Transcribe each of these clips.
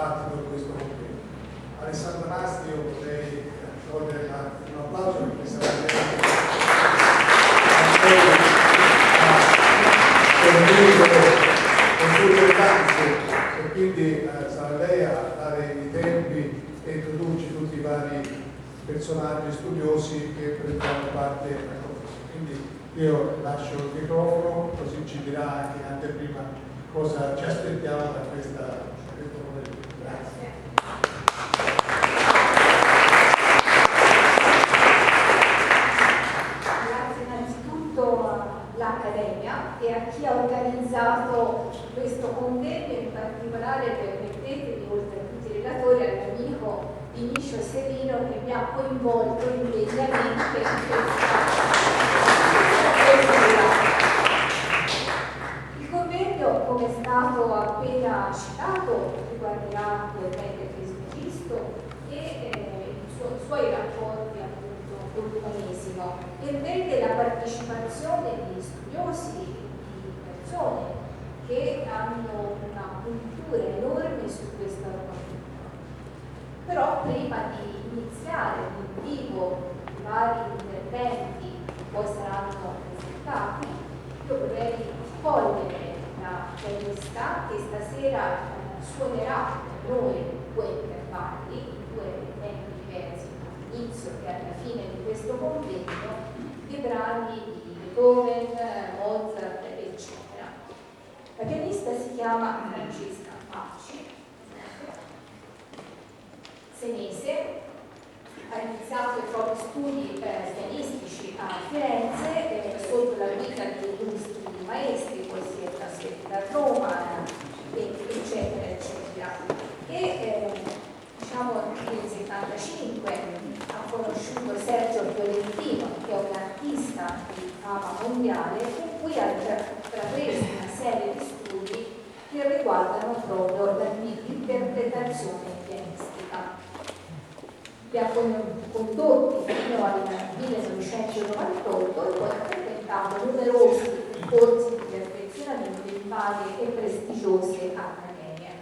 dibattito di questo momento. Alessandro Nastri, io vorrei togliere un applauso perché sarebbe e quindi sarà lei a dare i tempi e introduci tutti i vari personaggi studiosi che prenderanno parte a questo. Quindi io lascio il microfono, così ci dirà anche in anteprima cosa ci aspettiamo da questo momento. Grazie. Grazie innanzitutto all'Accademia e a chi ha organizzato questo convegno, in particolare permettetemi, oltre a tutti i relatori, all'amico Vinicio Serino che mi ha coinvolto indegnamente in questa. Il convegno, come è stato appena citato, riguarderà il Trismegisto e i suoi rapporti appunto con l'umanesimo e vede la partecipazione di studiosi e di persone che hanno una cultura enorme su questo argomento. Però prima di iniziare in vivo i vari interventi che poi saranno presentati, io vorrei cogliere la pianista che stasera suonerà per noi due intervalli, in due tempi diversi, all'inizio e alla fine di questo convegno, dei brani di Beethoven, Mozart, eccetera. La pianista si chiama Francesca Facci, senese, ha iniziato i propri studi pianistici a Firenze sotto la guida di illustri maestri, poi si è trasferita a Roma, eccetera, eccetera. E diciamo nel 1975 ha conosciuto Sergio Fiorentino, che è un artista di fama mondiale, con cui ha intrapreso una serie di studi che riguardano proprio l'interpretazione pianistica. Li ha condotti fino al 1998 e poi ha frequentato numerosi corsi di perfezionamento in varie e prestigiose accademie.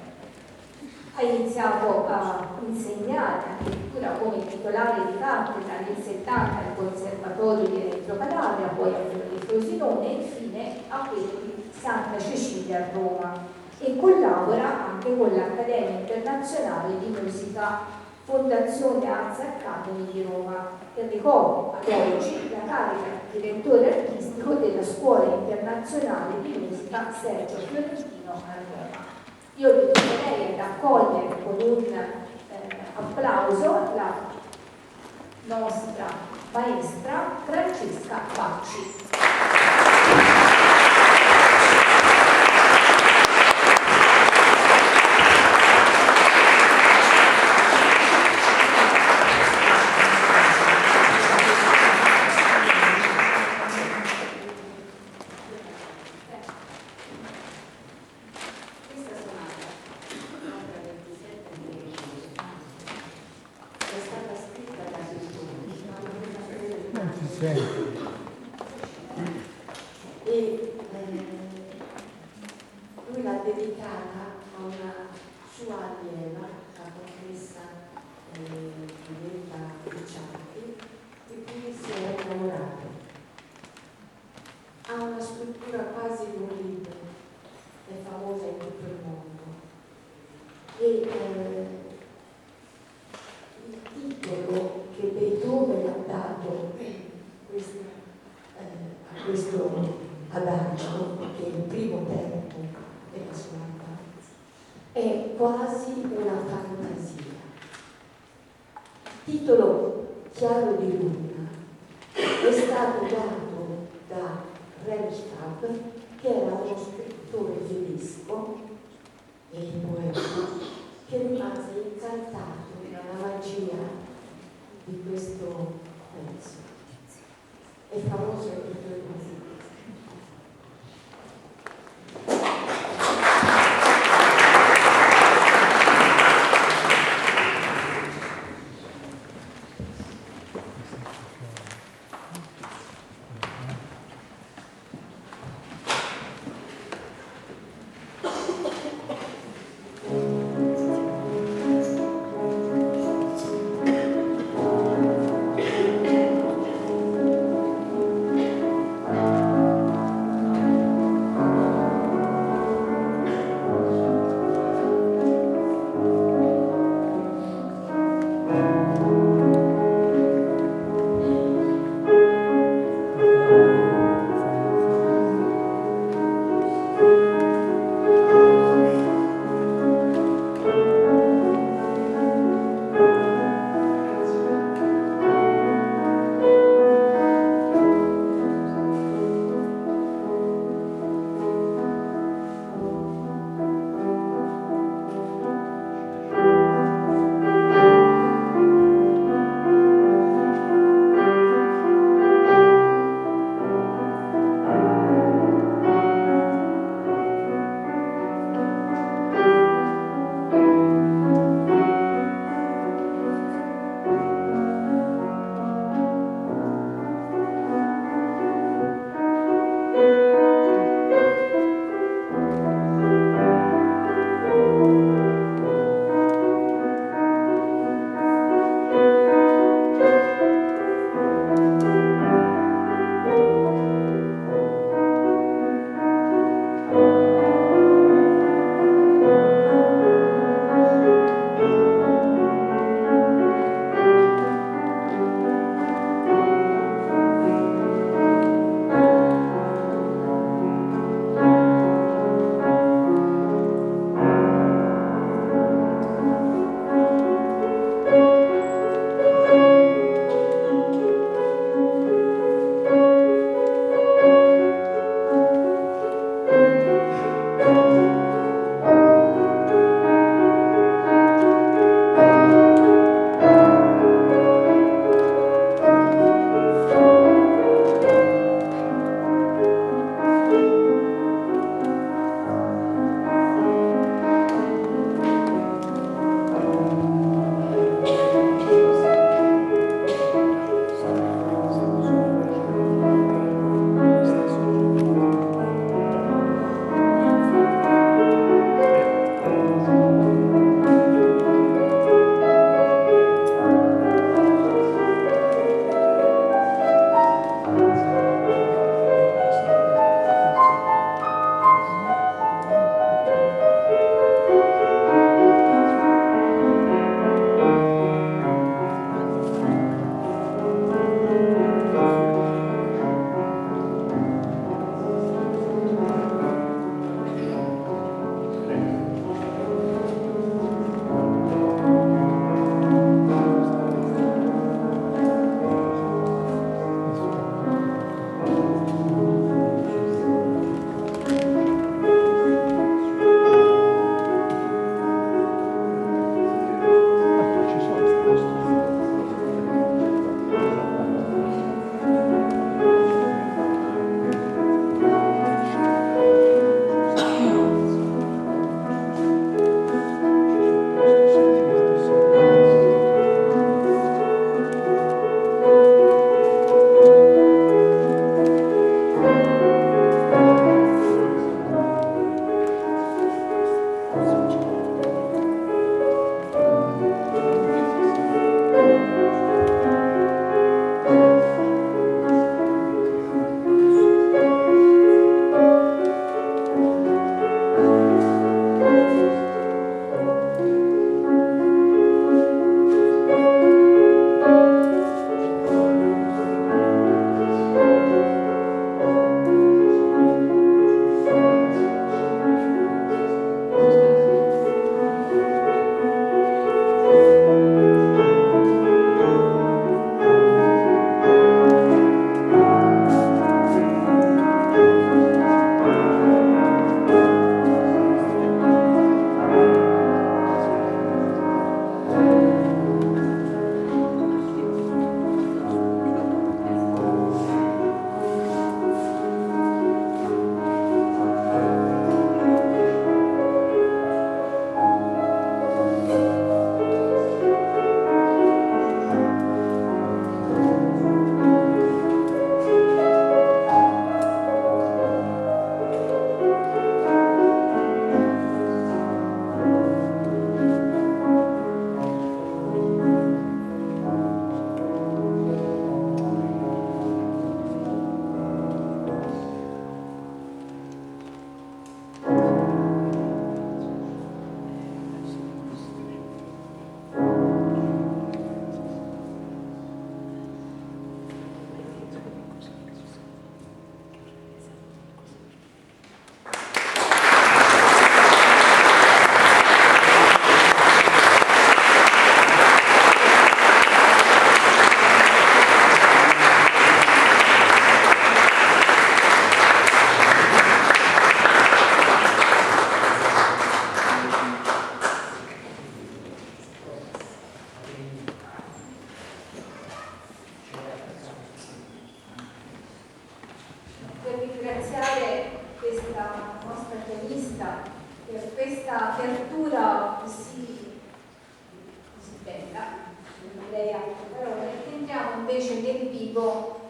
Ha iniziato a insegnare addirittura come titolare di cattedra nel 70 al Conservatorio di Reggio Calabria, poi a Frosinone e infine a quello di Santa Cecilia a Roma, e collabora anche con l'Accademia Internazionale di Musica Fondazione Arts Academy di Roma e ricopre ad oggi la carica di direttore artistico della Scuola Internazionale di Musica Sergio Fiorentino a Roma. Io vi chiederei ad accogliere con un applauso la nostra maestra Francesca Facci. E lui l'ha dedicata a una sua allieva, la contessa Giulietta Ricciardi, di cui si è innamorato. Ha una struttura quasi di un libro, è famosa in tutto il mondo. E il titolo che Beethoven ha dato a questo adagio, che è il primo tempo della sonata, è quasi una fantasia. Il titolo Chiaro di luna è stato dato da Rellstab, che era uno scrittore tedesco e poeta che rimase incantato dalla magia di questo pezzo. È famoso in tutto il mondo.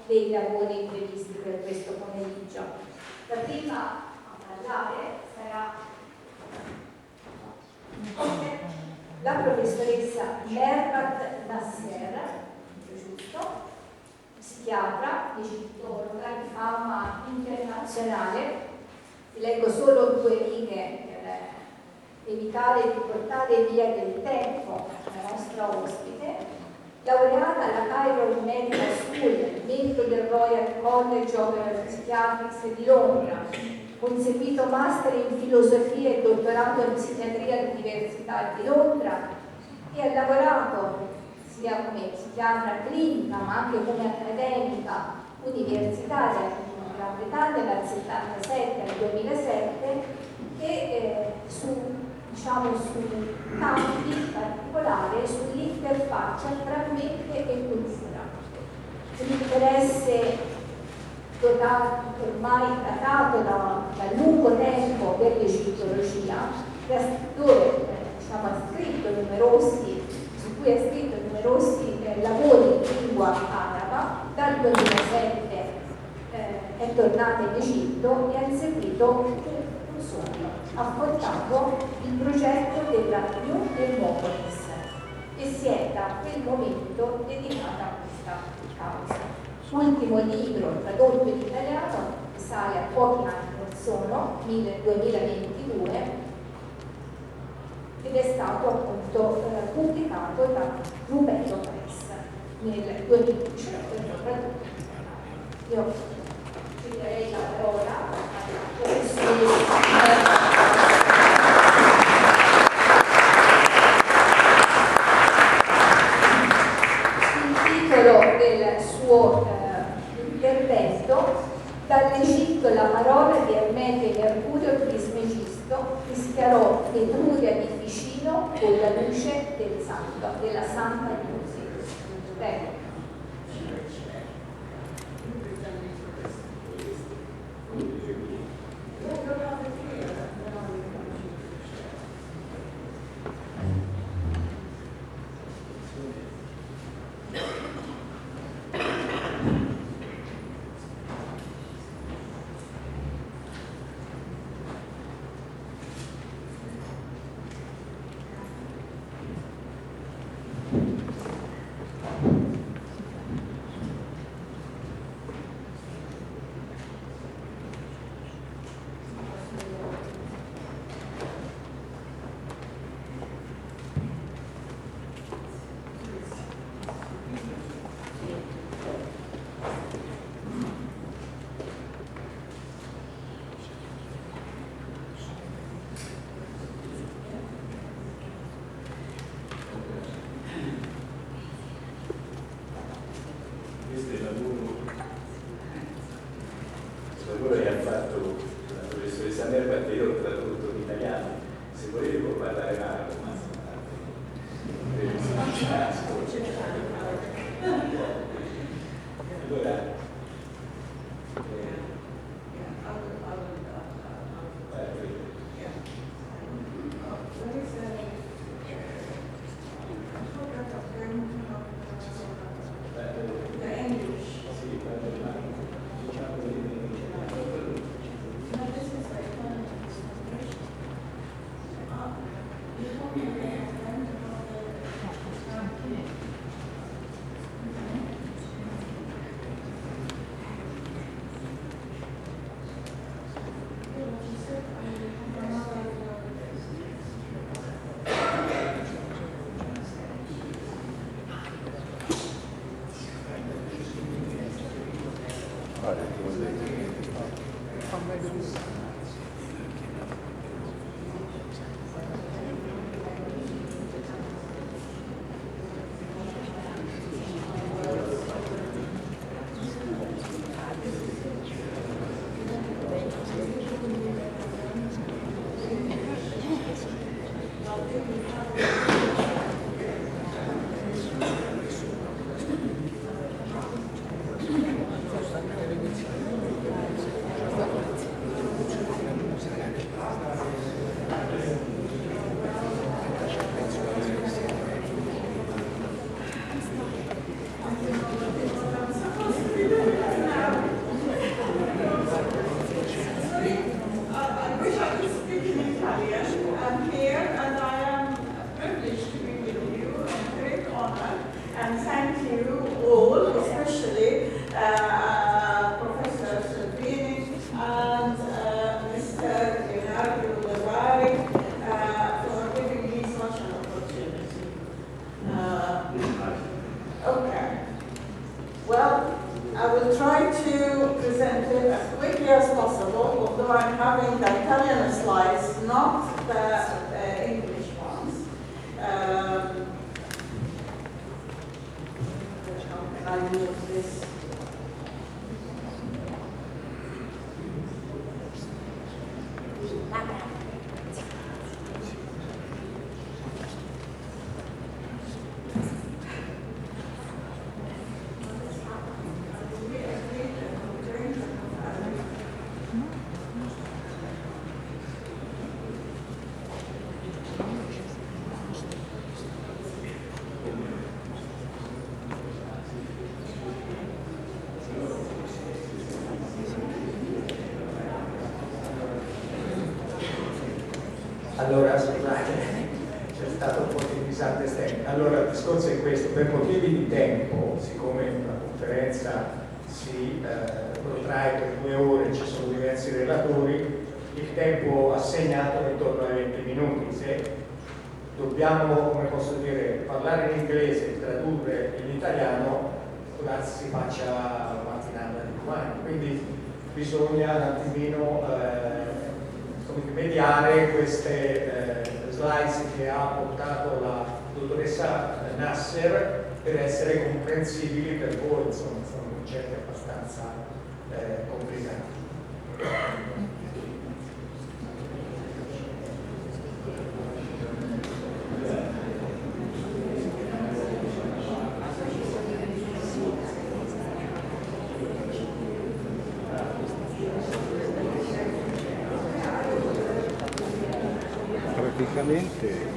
dei lavori previsti per questo pomeriggio. La prima a parlare sarà la professoressa Mervat Nasser, giusto? Psichiatra, egitologa di fama internazionale. Vi leggo solo 2 righe per evitare di portare via del tempo la nostra ospite. Laureata alla Cairo Medical School, membro del Royal College of Psychiatrics di Londra, conseguito master in filosofia e dottorato in psichiatria all'Università di Londra e ha lavorato sia come psichiatra clinica ma anche come accademica universitaria in Gran Bretagna dal 1977 al 2007 e su campi in particolare sull'interfaccia tra mente e cultura. Un interesse ormai datato da lungo tempo per l'egittologia, su cui ha scritto numerosi lavori in lingua araba. Dal 2007 è tornato in Egitto e ha inseguito un sogno, ha portato il progetto della New Demopolis e si è da quel momento dedicata a questa causa. Ultimo libro tradotto in italiano, risale a pochi anni non sono, 2022, ed è stato appunto pubblicato da Rubeto Press nel 2019. Io cederei la parola alla professoressa. Del suo intervento, dall'Egitto la parola di Ermete Mercurio Trismegisto rischiarò l'Etruria di Ficino con la luce della Santa Luce. Prego. try to present it as quickly as possible, although I'm having the Italian slides, not the English ones. How can I use this? Allora, scusate, c'è stato un po' di misunderstanding. Allora, il discorso è questo: per motivi di tempo, siccome la conferenza si protrae per 2 ore, ci sono diversi relatori, il tempo assegnato è intorno ai 20 minuti. Se dobbiamo, come posso dire, parlare in inglese e tradurre in italiano, darsi si faccia la mattinata di domani. Quindi bisogna un attimino mediare queste slides che ha portato la dottoressa Nasser per essere comprensibili per voi, insomma, sono concetti abbastanza complicati. Praticamente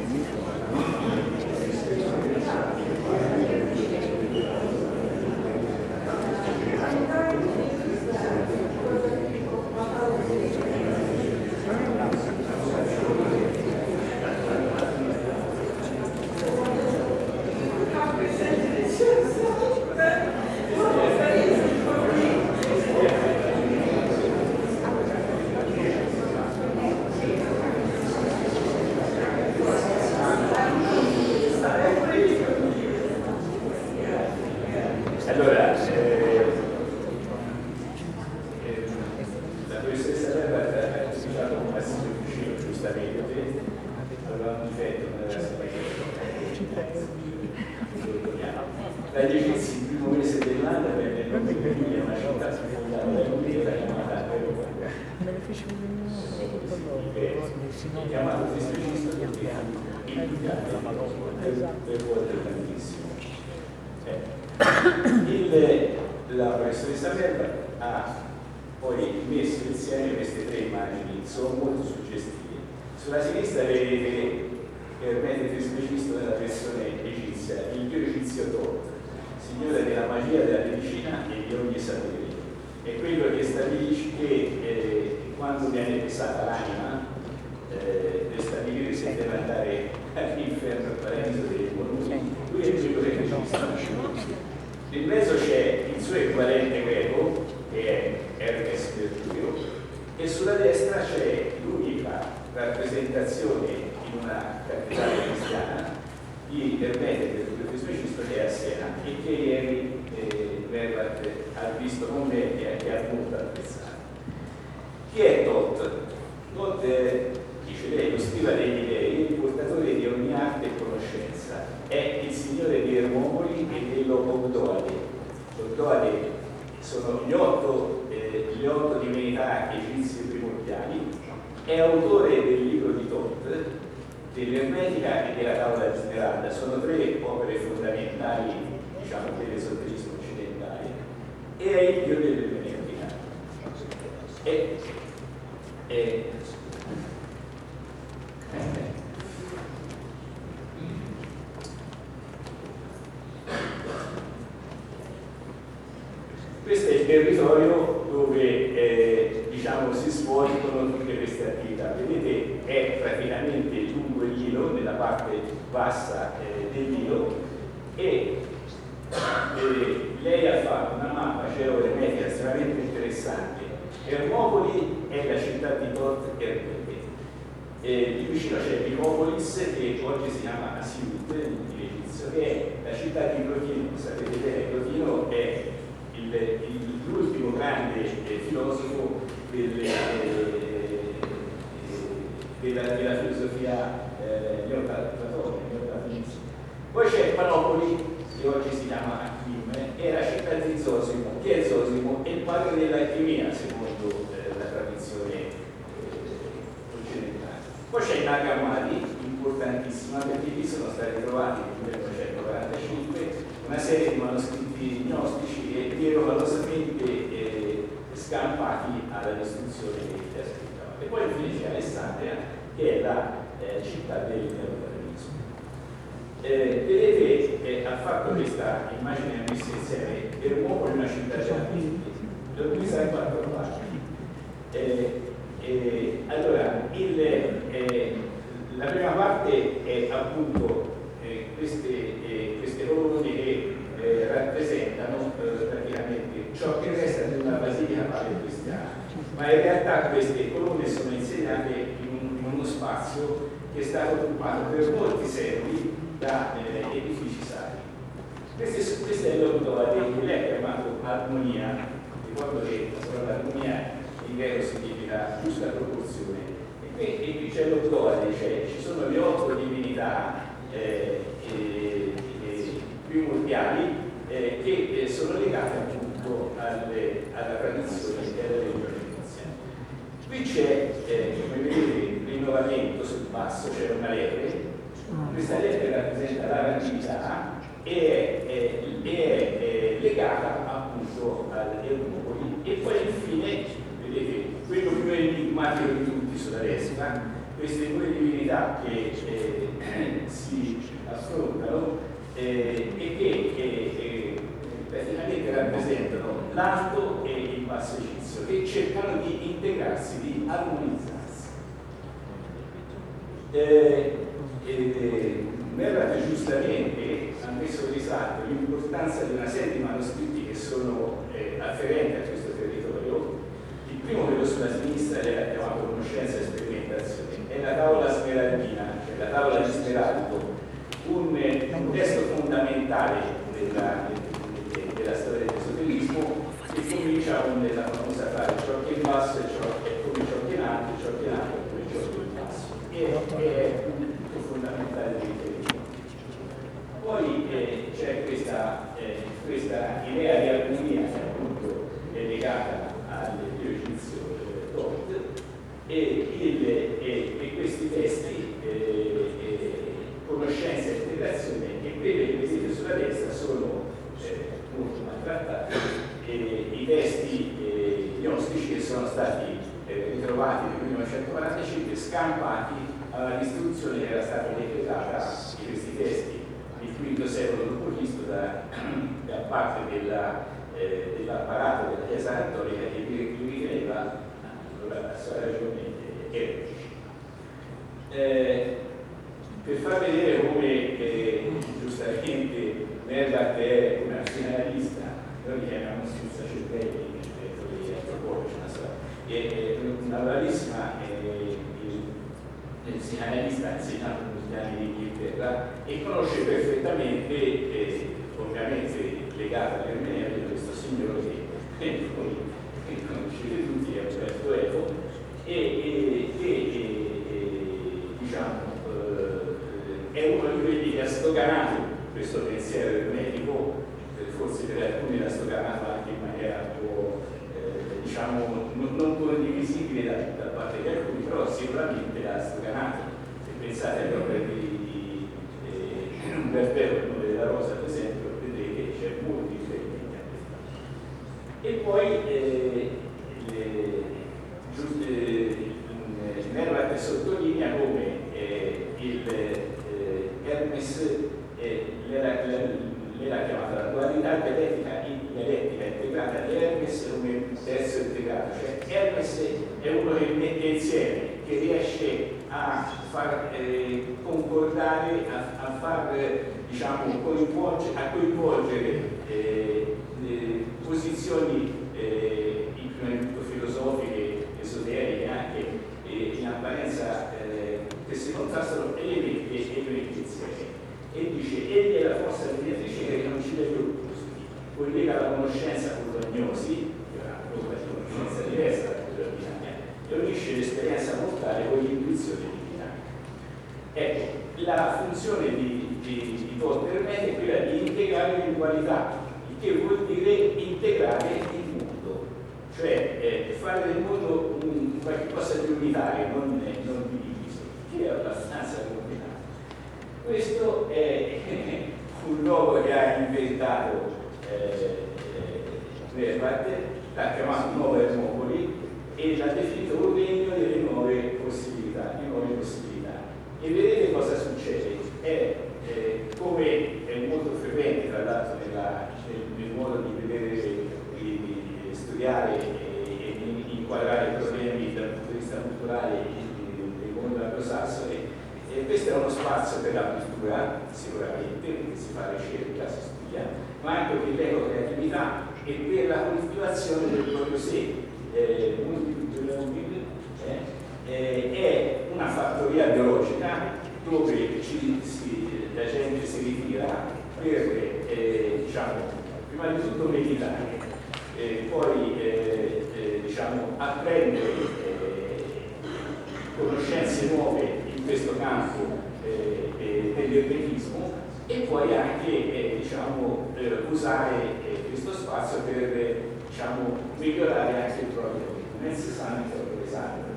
Dagli Egizi il primo mese dell'anno venne il nome di Emilia, una città fondata da Emilia chiamata Verona. Chiamato Fisicisto perché per vuotere tantissimo. La professoressa Bella ha poi messo insieme queste 3 immagini, sono molto suggestive. Sulla sinistra vedete Ermete Trismegisto nella versione egizia, il dio egizio Tot, signore della magia, della medicina e di ogni sapere. È quello che stabilisce che quando viene pesata l'anima deve stabilire se deve andare all'inferno, al paradiso dei buoni. Lui è quello che regista. Nel mezzo c'è il suo equivalente greco, che è Hermes Mercurio, e sulla destra c'è l'unica rappresentazione in una cattedrale cristiana di Ermete del Trismegisto, che è a Siena e che ieri Verlat ha visto con me e ha molto apprezzato. Chi è Tot? Tot è, dice lei, lo scriva degli dei, il portatore di ogni arte e conoscenza. È il signore di Ermopoli e dell'Ogdoade. Ogdoade sono gli otto divinità egizie primordiali. È autore del libro di Tot, dell'Ermetica e della Tavola di Smeralda. Sono 3 opere fondamentali, diciamo, dell'esoterismo occidentale, e è il dio dell'Ermetica. Questo è il territorio dove diciamo, si svolgono tutte queste attività. Vedete, è praticamente lungo il Nilo, nella parte bassa del Nilo, e lei ha fatto una mappa geoermetica estremamente interessante. Ermopoli è la città di Tot Ermete. Lì vicino c'è Nicopolis, che oggi si chiama Asiut in egizio, che è la città di Plotino. Sapete bene, Plotino è grande filosofo della filosofia neoplatonica. Poi c'è Panopoli, che oggi si chiama Achim, era città di Zosimo, che è Zosimo, è il padre dell'alchimia, secondo la tradizione occidentale. Poi c'è Nagamadi, importantissima, perché qui sono stati trovati nel 1945 una serie di manoscritti gnostici e miracolosamente scampati alla distruzione dei scrittava. E poi infine c'è Alessandria, che è la città del neoplatonismo. Vedete, ha fatto questa immagine messa insieme per un uomo di una città della fisica, l'ho vista in 4 parti. Allora, la prima parte è appunto queste colonne che rappresentano praticamente ciò che resta di una basilica paleocristiana, ma in realtà queste colonne sono insegnate in uno spazio che è stato occupato per molti secoli da edifici sacri. Questa è l'Odode, che lei ha chiamato armonia. Ricordo che la parola armonia in greco significa giusta proporzione. E qui c'è l'Odode, cioè ci sono le 8 divinità primordiali che sono legate appunto alla tradizione e alla religione iniziale. Qui c'è, come vedete, rinnovamento sul basso, c'è una lepre. Questa lepre rappresenta la ranità e è legata appunto alle Eunopoli. E poi infine, vedete, quello più enigmatico di tutti sulla destra, queste 2 divinità che si affrontano e che praticamente rappresentano l'alto e il basso egizio, che cercano di integrarsi, di armonizzarsi. Merrat giustamente ha messo in risalto l'importanza di una serie di manoscritti che sono afferenti a questo territorio. Il primo, quello sulla sinistra, lei l'ha chiamato conoscenza e sperimentazione, è la tavola smeraldina, cioè la tavola di Smeraldo, un testo fondamentale della storia dell'esoterismo, che comincia con la famosa frase ciò che è in basso è come ciò che è in alto, ciò che è in alto è come ciò che è in basso, che è un punto fondamentale di riferimento. Poi c'è questa idea di armonia che appunto è legata al dio egizio Thoth, e questi testi, conoscenza e integrazione, che vedete sulla destra sono molto maltrattati, i testi gnostici che sono stati ritrovati nel 1945, scampati alla distruzione che era stata decretata di questi testi nel V secolo d.C. da parte dell'apparato della Chiesa cattolica, che li riteneva a sua ragione eretici. Per far vedere come giustamente Merrat è una psicanalista, noi li chiamiamo senza cervelli, gli antropologi, è una bravissima psicanalista, ha insegnato negli anni in Inghilterra e conosce perfettamente, ovviamente legata all'ermeneutica, questo signore che conoscete tutti, è Umberto Eco, e diciamo è uno di quelli che ha sdoganato questo pensiero ermetico, forse per alcuni l'ha sdoganato anche in maniera un po' diciamo non condivisibile da parte di alcuni, però sicuramente l'ha sdoganato. Se pensate alle opere di Umberto Eco, della Rosa per esempio, vedete che c'è molti riferimenti a questa. E poi Merrat sottolinea come Hermes l'era chiamata la dualità dialettica integrata di Hermes come terzo integrato, cioè Hermes è uno che mette insieme, che riesce a far concordare, a far diciamo coinvolgere posizioni prima di tutto filosofiche, esoteriche, anche in apparenza che si contrastano elementi insieme. E dice, egli è la forza mediatrice che non ci deve opposti, collega la conoscenza con l'agnosi, di una conoscenza diversa da quella ordinaria e unisce l'esperienza mortale con l'intuizione divina. Ecco, la funzione di Potterman è quella di integrare l'individualità, il che vuol dire integrare il mondo, cioè fare del mondo qualcosa di unitario, non diviso, che è abbastanza complicato. Questo è un luogo che ha inventato Nervat, l'ha chiamato Nuove Ermopoli e l'ha definito un regno delle nuove possibilità, E vedete cosa succede? Come è molto frequente, tra l'altro, nel modo di vedere, di studiare e di inquadrare i problemi dal punto di vista culturale del mondo anglosassone. Questo è uno spazio per la cultura, sicuramente, perché si fa ricerca, si studia, ma anche per l'ecocreatività e per la coltivazione del proprio sé. È una fattoria biologica dove la gente si ritira per, prima di tutto meditare, poi apprendere conoscenze nuove in questo campo dell'ermetismo e poi anche usare questo spazio per migliorare anche il proprio esame, il proprio esame.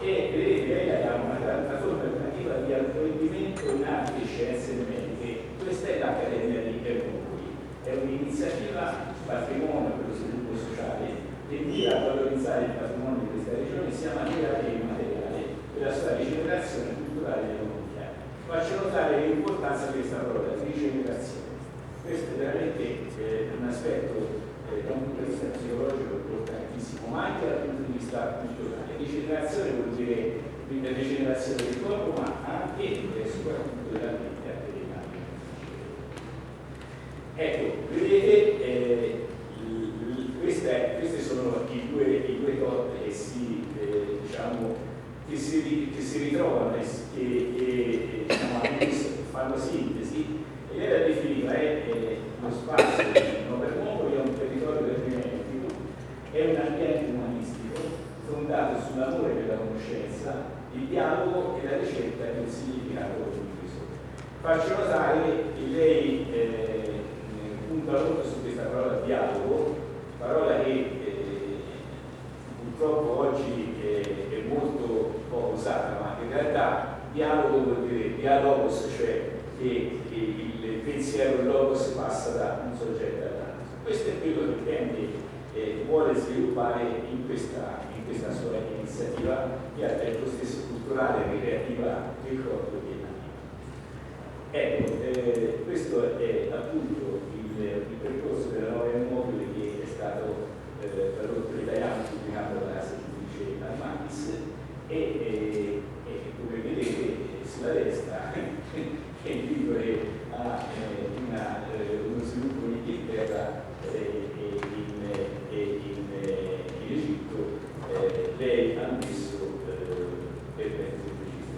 E vedete, lei ha una piattaforma alternativa di apprendimento in arti e scienze mediche. Questa è l'Accademia di Ermopoli, è un'iniziativa patrimonio per lo sviluppo sociale che mira a valorizzare il patrimonio di questa regione sia materiale che immateriale per la sua rigenerazione culturale e economica. Faccio notare l'importanza di questa parola, di rigenerazione. Questo è veramente un aspetto da un punto di vista psicologico importantissimo, ma anche dal punto di vista culturale. Rigenerazione vuol dire rigenerazione del corpo, ma anche e soprattutto della mente e dell'anima. Ecco, vedete, questi sono i due tot che si ritrovano e fanno sintesi, e lei la definiva lo spazio di Nuove Ermopoli è un territorio del Trimettico, è un ambiente umanistico fondato sull'amore per la conoscenza, il dialogo e la ricerca del significato condiviso. Faccio notare che lei punta molto su questa parola dialogo, parola che purtroppo oggi è molto poco usata, ma in realtà dialogo vuol dire dialogos, cioè che il pensiero, il logos passa da un soggetto all'altro. Questo è quello che tende vuole sviluppare in questa sua iniziativa che ha il stesso culturale e ricreativa del corpo e dell'anima. Ecco, questo è appunto il percorso della Nuova Ermopoli che è stato tradotto in italiano, pubblicato dalla casa editrice Armandis e come vedete sulla destra è il libro che ha uno sviluppo in Inghilterra e in Egitto. Lei ha messo per il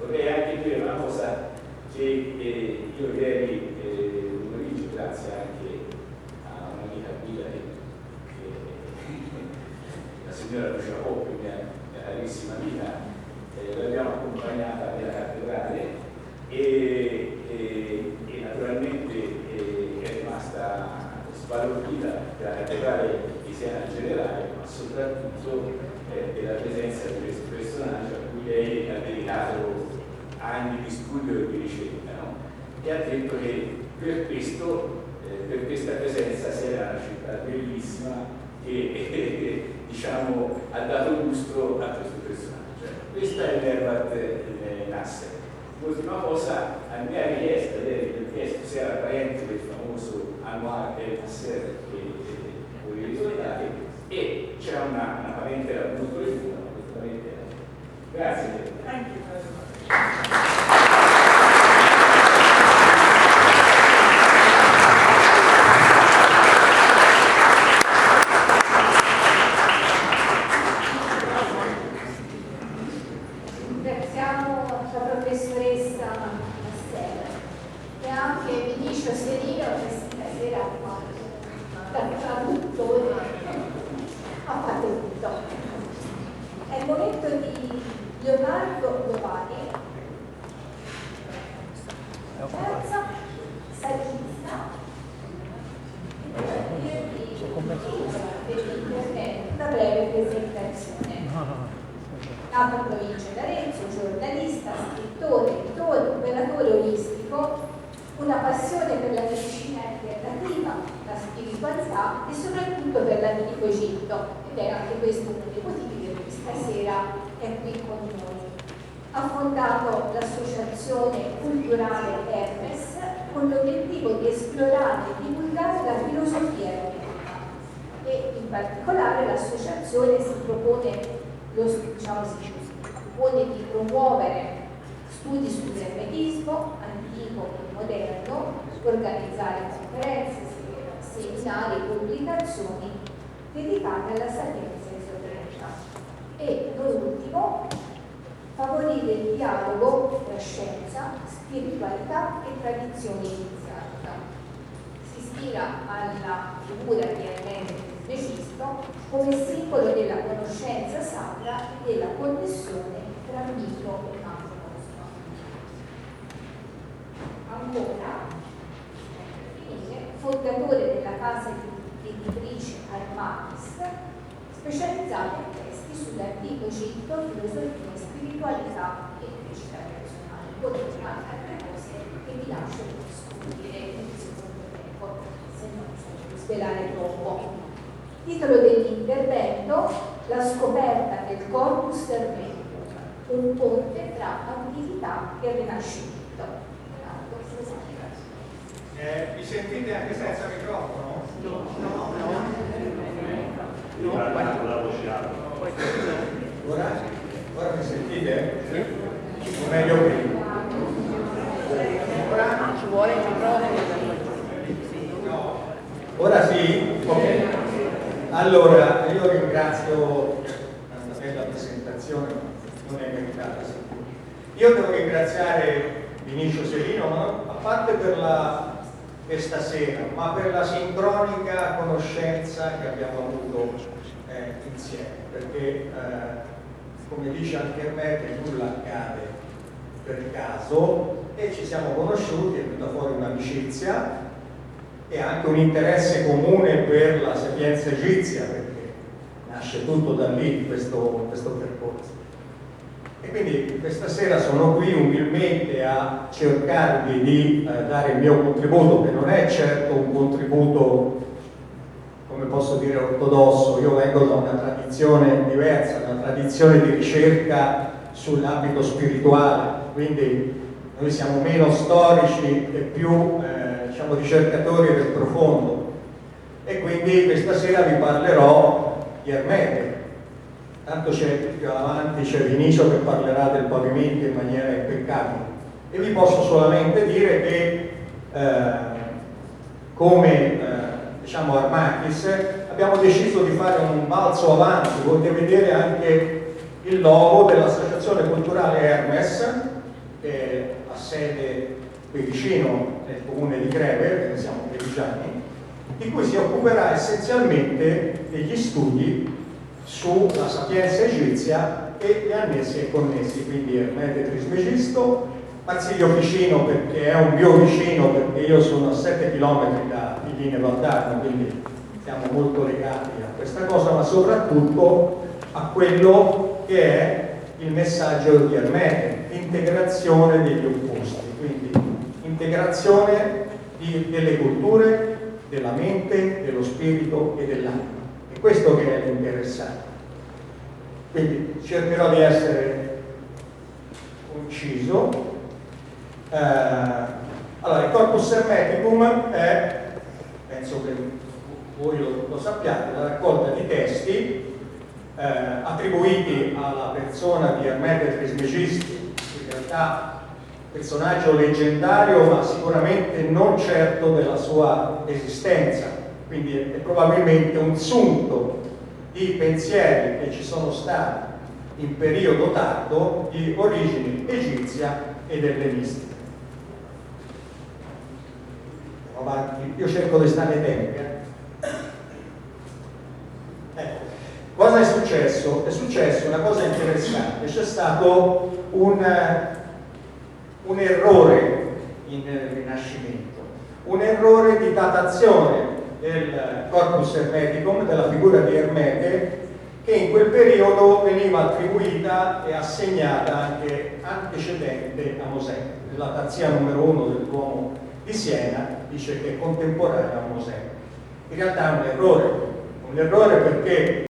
vorrei anche dire una cosa che io ieri pomeriggio, grazie anche a un'amica guida la signora Lucia Poppi, mia carissima amica, l'abbiamo accompagnata nella cattedrale e naturalmente è rimasta sbalordita della cattedrale di Siena in generale, ma soprattutto della presenza di questo personaggio a cui lei ha dedicato anni di studio e di ricerca, no? E ha detto che per questa presenza Siena è una città bellissima e ha dato lustro a questo personaggio. Questa è Nervat Nasser. L'ultima cosa, a mia richiesta, ieri ho chiesto se era parente del famoso Anwar El Nasser che voi ricordate, e c'è una parentela molto rifusa, ma questa parentela. Grazie. Thank you very much. Ringraziamo la professoressa Nasser e anche Vinicio Serino che stasera da traduttore Leonardo Giovanni, terza saggista una breve presentazione. Nato in provincia di Arezzo, giornalista, scrittore, editore, operatore olistico, una passione per la medicina alternativa, la spiritualità e soprattutto per l'antico Egitto, ed è anche questo uno dei motivi per cui stasera è qui con noi. Ha fondato l'associazione culturale Hermes con l'obiettivo di esplorare e divulgare la filosofia ermetica e in particolare l'associazione si propone di promuovere studi sull'ermetismo antico e moderno, organizzare conferenze, seminari e pubblicazioni dedicate alla sapienza esoterica e, non ultimo, favorire il dialogo tra scienza, spiritualità e tradizione iniziatica. Si ispira alla figura di Hermete Trismegisto come simbolo della conoscenza sacra e della connessione tra mito e macrocosmo. Ancora, fondatore della casa editrice Armatis, specializzata in testi sull'antico Egitto, filosofia, spiritualità e crescita personale. Oltre a altre cose che vi lascio per scoprire nel secondo tempo, se no mi faccio svelare troppo. Titolo dell'intervento: La scoperta del corpus hermeticum, un ponte tra antichità e rinascimento. Mi sentite anche senza microfono? Ora mi sentite? O meglio prima? Ora? Ci vuole il microfono? No. Ora sì? Ok. Allora, io ringrazio la bella presentazione, non è meritata. Io devo ringraziare Vinicio Serino, no? A parte per stasera, ma per la sincronica conoscenza che abbiamo avuto insieme, perché come dice anche Hermete, nulla accade per caso e ci siamo conosciuti, è venuta fuori un'amicizia e anche un interesse comune per la sapienza egizia, perché nasce tutto da lì questo percorso. E quindi questa sera sono qui umilmente a cercarvi di dare il mio contributo, che non è certo un contributo, come posso dire, ortodosso. Io vengo da una tradizione diversa, una tradizione di ricerca sull'ambito spirituale, quindi noi siamo meno storici e più diciamo ricercatori del profondo. E quindi questa sera vi parlerò di Hermete. Tanto più avanti c'è Vinicio che parlerà del pavimento in maniera impeccabile. E vi posso solamente dire che come diciamo Armatis abbiamo deciso di fare un balzo avanti. Potete vedere anche il logo dell'Associazione Culturale Hermes, che ha sede qui vicino nel comune di Greve, noi siamo trevigiani, di cui si occuperà essenzialmente degli studi sulla sapienza egizia e gli annessi e connessi, quindi Hermete Trismegisto, Marsilio Ficino perché è un mio vicino, perché io sono a 7 km da Figline Valdarno, quindi siamo molto legati a questa cosa, ma soprattutto a quello che è il messaggio di Hermete, l'integrazione degli opposti, quindi integrazione delle culture, della mente, dello spirito e dell'anima. È questo che è l'interessante. Quindi cercherò di essere conciso. Allora, il corpus hermeticum è, penso che voi lo sappiate, la raccolta di testi attribuiti alla persona di Hermete Trismegisto, in realtà personaggio leggendario, ma sicuramente non certo della sua esistenza, quindi è probabilmente un sunto di pensieri che ci sono stati in periodo tardo di origine egizia ed ellenistica. Io cerco di stare ai tempi. Ecco, cosa è successo? successo? È successo una cosa interessante, c'è stato un errore in Rinascimento, un errore di datazione del corpus hermeticum, della figura di Ermete, che in quel periodo veniva attribuita e assegnata anche antecedente a Mosè. La Tazia numero 1 del Duomo di Siena dice che è contemporanea a Mosè. In realtà è un errore perché